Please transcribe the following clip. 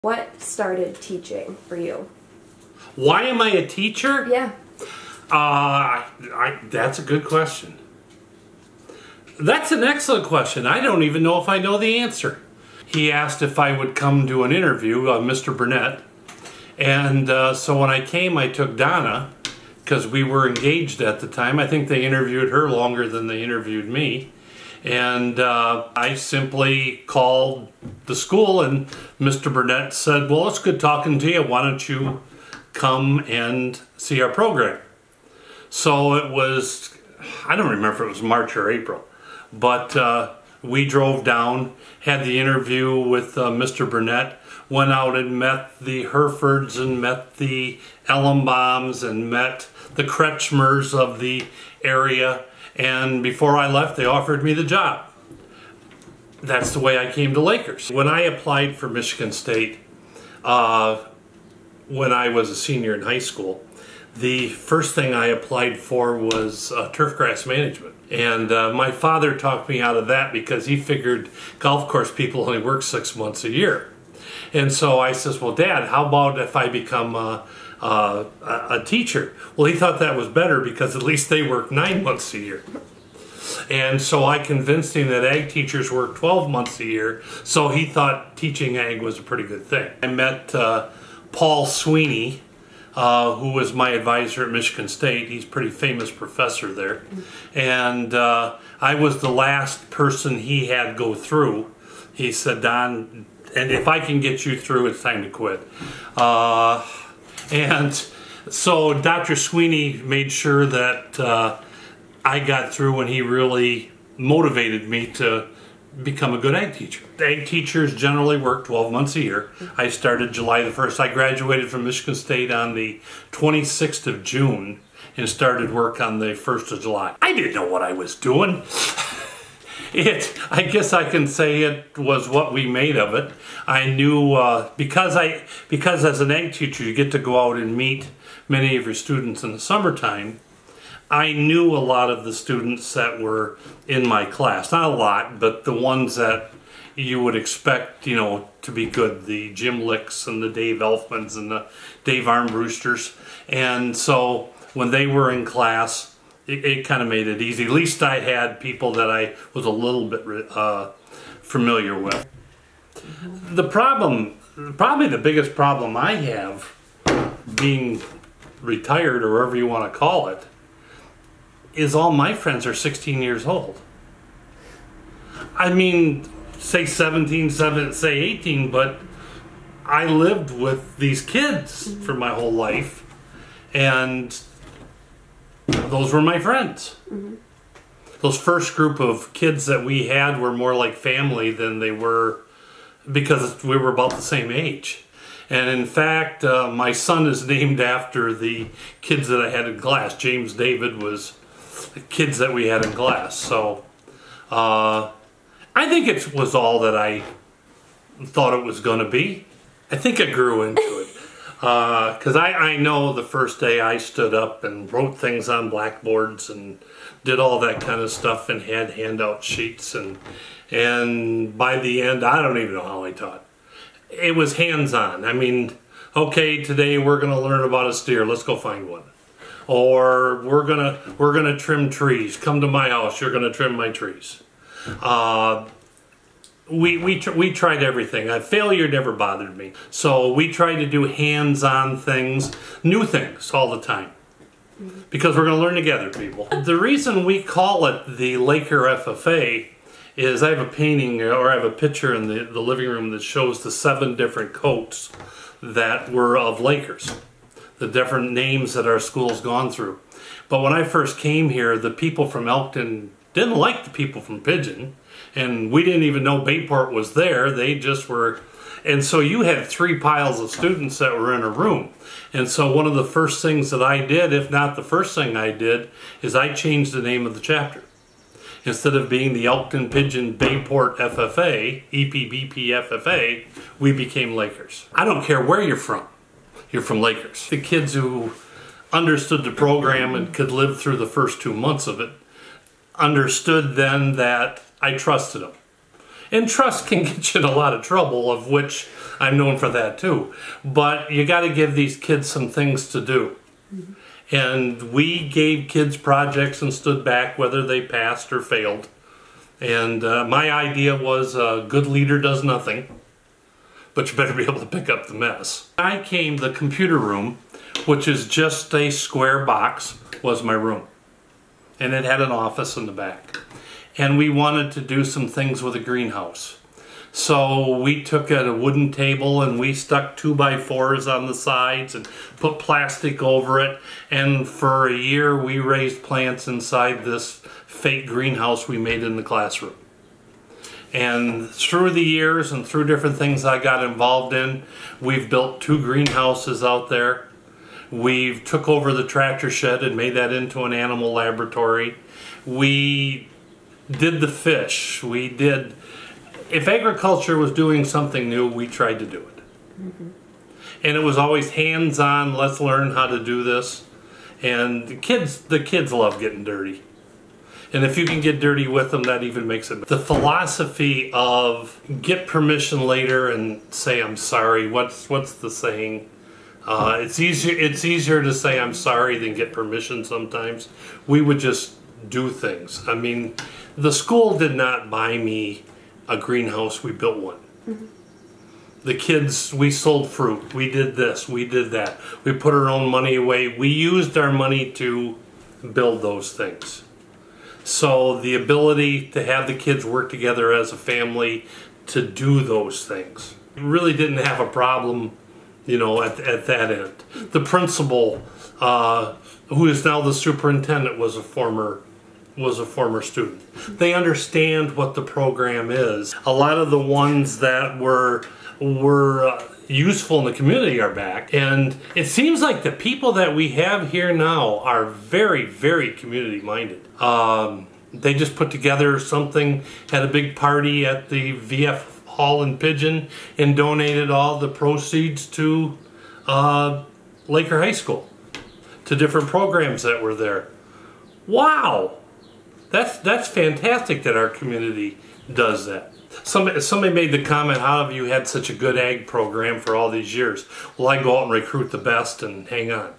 What started teaching for you? Why am I a teacher? Yeah. That's a good question. That's an excellent question. I don't even know if I know the answer. He asked if I would come do an interview, Mr. Burnett. And so when I came, I took Donna, because we were engaged at the time. I think they interviewed her longer than they interviewed me. And I simply called the school, and Mr. Burnett said, well, it's good talking to you. Why don't you come and see our program? So it was, I don't remember if it was March or April, but we drove down, had the interview with Mr. Burnett, went out and met the Herefords and met the Ellenbaums and met the Kretschmers of the area. And before I left, they offered me the job. That's the way I came to Lakers. When I applied for Michigan State, when I was a senior in high school, the first thing I applied for was turf grass management. And my father talked me out of that because he figured golf course people only work 6 months a year. And so I says, well, Dad, how about if I become a teacher? Well, he thought that was better because at least they work 9 months a year. And so I convinced him that ag teachers work 12 months a year, so he thought teaching ag was a pretty good thing. I met Paul Sweeney, who was my advisor at Michigan State. He's a pretty famous professor there. And I was the last person he had go through. He said, Don, and if I can get you through, it's time to quit. And so Dr. Sweeney made sure that I got through, and he really motivated me to become a good ag teacher. Ag teachers generally work 12 months a year. I started July the 1st. I graduated from Michigan State on the 26th of June and started work on the 1st of July. I didn't know what I was doing. I guess I can say it was what we made of it. I knew, because as an ag teacher you get to go out and meet many of your students in the summertime, I knew a lot of the students that were in my class. Not a lot, but the ones that you would expect, you know, to be good. The Jim Licks and the Dave Elfmans and the Dave Armbroosters. And so when they were in class, it kind of made it easy. At least I had people that I was a little bit familiar with. Probably the biggest problem I have being retired, or whatever you want to call it, is all my friends are 16 years old. I mean, say 17, say 18, but I lived with these kids for my whole life, and those were my friends. Those first group of kids that we had were more like family than they were, because we were about the same age. And in fact, my son is named after the kids that I had in class. James David was the kids that we had in class. So I think it was all that I thought it was going to be. I think I grew into it. Because I know the first day I stood up and wrote things on blackboards and did all that kind of stuff and had handout sheets, and by the end I don't even know how I taught. It was hands-on. I mean, okay, today we're going to learn about a steer. Let's go find one. Or we're gonna trim trees. Come to my house. You're gonna trim my trees. We tried everything. Failure never bothered me. So we tried to do hands-on things, new things all the time, because we're going to learn together, people. The reason we call it the Laker FFA is I have a painting, or I have a picture in the living room that shows the 7 different coats that were of Lakers, the different names that our school's gone through. But when I first came here, the people from Elkton didn't like the people from Pigeon, and we didn't even know Bayport was there. They just were, and so you had 3 piles of students that were in a room. And so one of the first things that I did, if not the first thing I did, is I changed the name of the chapter. Instead of being the Elkton Pigeon Bayport FFA, EPBP FFA, we became Lakers. I don't care where you're from Lakers. The kids who understood the program and could live through the first 2 months of it understood then that I trusted them. And trust can get you in a lot of trouble, of which I'm known for that too. But you got to give these kids some things to do. And we gave kids projects and stood back whether they passed or failed. And my idea was a good leader does nothing, but you better be able to pick up the mess. I came, the computer room, which is just a square box, was my room. And it had an office in the back. And we wanted to do some things with a greenhouse. So we took a wooden table and we stuck 2x4s on the sides and put plastic over it. And for a year we raised plants inside this fake greenhouse we made in the classroom. And through the years and through different things I got involved in, we've built 2 greenhouses out there. We've took over the tractor shed and made that into an animal laboratory. We did the fish. We did, if agriculture was doing something new, we tried to do it. And it was always hands-on, let's learn how to do this. And the kids love getting dirty. And if you can get dirty with them, that even makes it. The philosophy of get permission later and say I'm sorry. What's the saying? It's easier to say I'm sorry than get permission sometimes. We would just do things. I mean, the school did not buy me a greenhouse, we built one. The kids, we sold fruit, we did this, we did that. We put our own money away. We used our money to build those things. So the ability to have the kids work together as a family to do those things. Really didn't have a problem, you know, at that end. The principal, who is now the superintendent, was a former student. They understand what the program is. A lot of the ones that were useful in the community are back, and it seems like the people that we have here now are very, very community minded. They just put together something, had a big party at the VF Hall in Pigeon, and donated all the proceeds to Laker High School, to different programs that were there. Wow! That's fantastic that our community does that. Somebody made the comment, how have you had such a good ag program for all these years? Well, I go out and recruit the best and hang on.